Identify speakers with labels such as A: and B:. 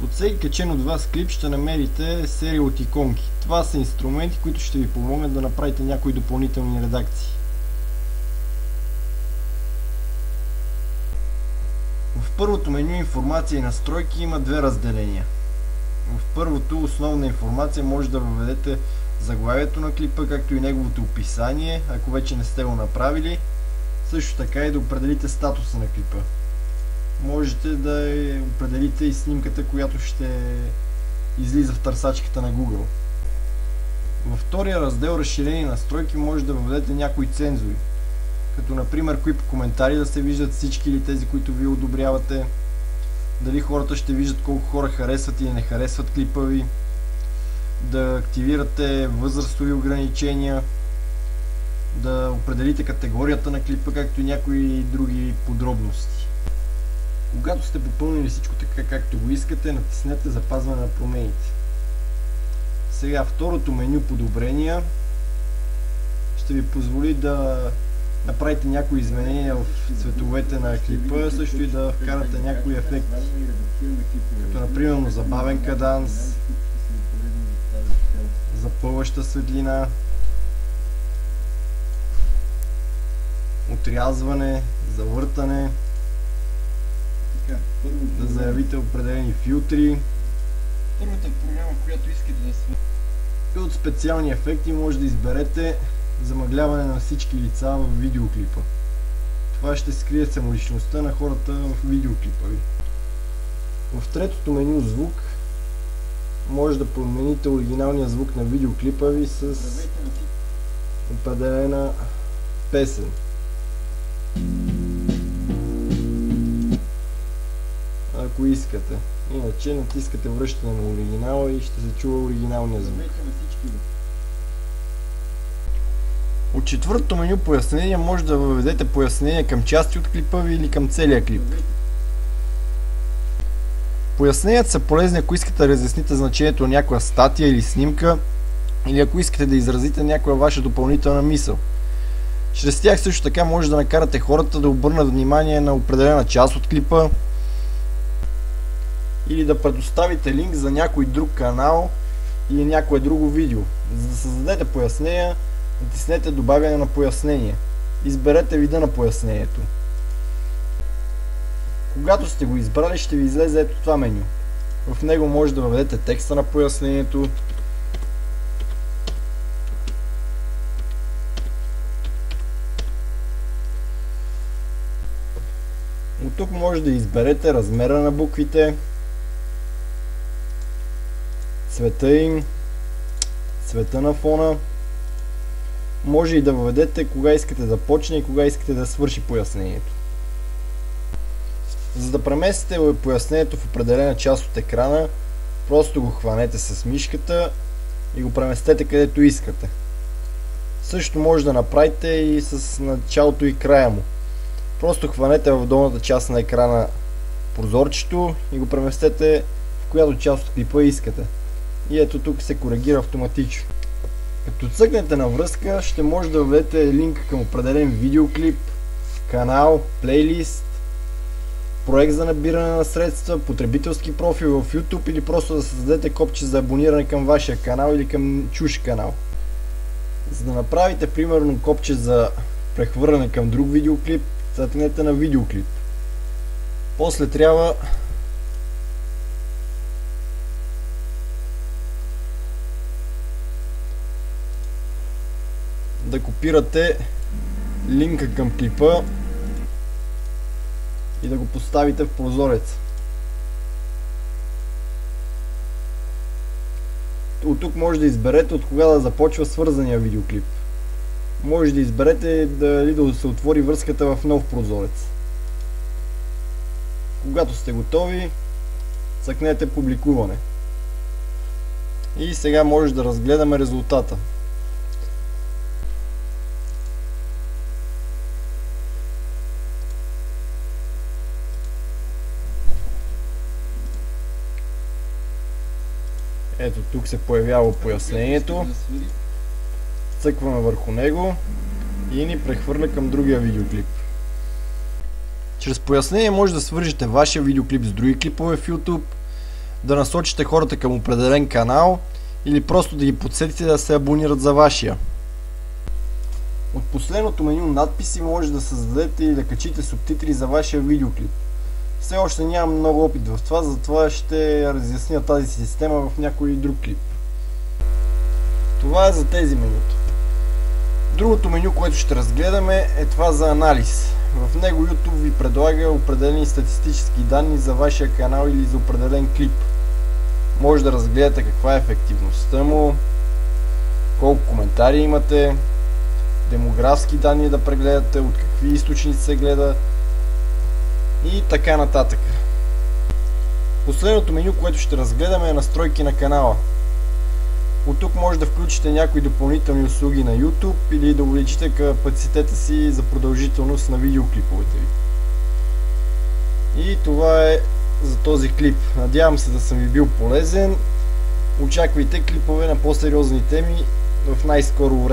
A: Под всеки качен от вас клип ще намерите серия от иконки. Това са инструменти, които ще ви помогнат да направите някои допълнителни редакции. В първото меню информация и настройки има две разделения. В първото основна информация може да въведете заглавието на клипа, както и неговото описание, ако вече не сте го направили. Също така и да определите статуса на клипа. Можете да определите и снимката, която ще излиза в търсачката на Google. Във втория раздел разширени настройки може да въведете някои цензури, като например кои коментари да се виждат всички или тези, които вие одобрявате, дали хората ще виждат колко хора харесват или не харесват клипа ви, да активирате възрастови ограничения, да определите категорията на клипа, както и някои други подробности. Когато сте попълнили всичко така както го искате, натиснете запазване на промените. Сега второто меню подобрения ще ви позволи да направите някои изменения в цветовете на клипа, също и да вкарате някои ефекти, като например забавен каданс, запълваща светлина, отрязване, завъртане, да заявите определени филтри. Първата програма, която искате да свършите. И от специални ефекти може да изберете замъгляване на всички лица в видеоклипа. Това ще скрие самоличността на хората в видеоклипа ви. В третото меню звук може да промените оригиналния звук на видеоклипа ви с определена песен. Ако искате. Иначе натискате връщане на оригинала и ще се чува оригиналния звук. От четвъртото меню пояснение може да въведете пояснение към части от клипа ви или към целия клип. Поясненията са полезни, ако искате да разясните значението на някоя статия или снимка, или ако искате да изразите някоя ваша допълнителна мисъл. Чрез тях също така може да накарате хората да обърнат внимание на определена част от клипа, или да предоставите линк за някой друг канал или някое друго видео. За да създадете пояснения, натиснете добавяне на пояснение. Изберете вида на пояснението. Когато сте го избрали, ще ви излезе ето това меню. В него може да въведете текста на пояснението, от тук може да изберете размера на буквите, цвета им, цвета на фона. Може и да въведете кога искате да почне и кога искате да свърши пояснението. За да преместите пояснението в определена част от екрана, просто го хванете с мишката и го преместете където искате. Също може да направите и с началото и края му. Просто хванете в долната част на екрана прозорчето и го преместете в която част от клипа искате. И ето тук се коригира автоматично. Като цъкнете на връзка, ще може да въведете линк към определен видеоклип, канал, плейлист, проект за набиране на средства, потребителски профил в YouTube или просто да създадете копче за абониране към вашия канал или към чужд канал. За да направите примерно копче за прехвърляне към друг видеоклип, цъкнете на видеоклип. После трябва да копирате линка към клипа и да го поставите в прозорец. От тук може да изберете от кога да започва свързания видеоклип. Може да изберете дали да се отвори връзката в нов прозорец. Когато сте готови, цъкнете публикуване. И сега може да разгледаме резултата. Ето тук се появява пояснението. Цъкваме върху него и ни прехвърля към другия видеоклип. Чрез пояснение може да свържете вашия видеоклип с други клипове в YouTube, да насочите хората към определен канал или просто да ги подсетите да се абонират за вашия. От последното меню надписи може да създадете и да качите субтитри за вашия видеоклип. Все още нямам много опит в това, затова ще разясня тази система в някой друг клип. Това е за тези менюта. Другото меню, което ще разгледаме, е това за анализ. В него YouTube ви предлага определени статистически данни за вашия канал или за определен клип. Може да разгледате каква е ефективността му, колко коментари имате, демографски данни да прегледате, от какви източници се гледа и така нататък. Последното меню, което ще разгледаме, е настройки на канала. От тук може да включите някои допълнителни услуги на YouTube или да увеличите капацитета си за продължителност на видеоклиповете ви. И това е за този клип. Надявам се да съм ви бил полезен. Очаквайте клипове на по-сериозни теми в най-скоро време.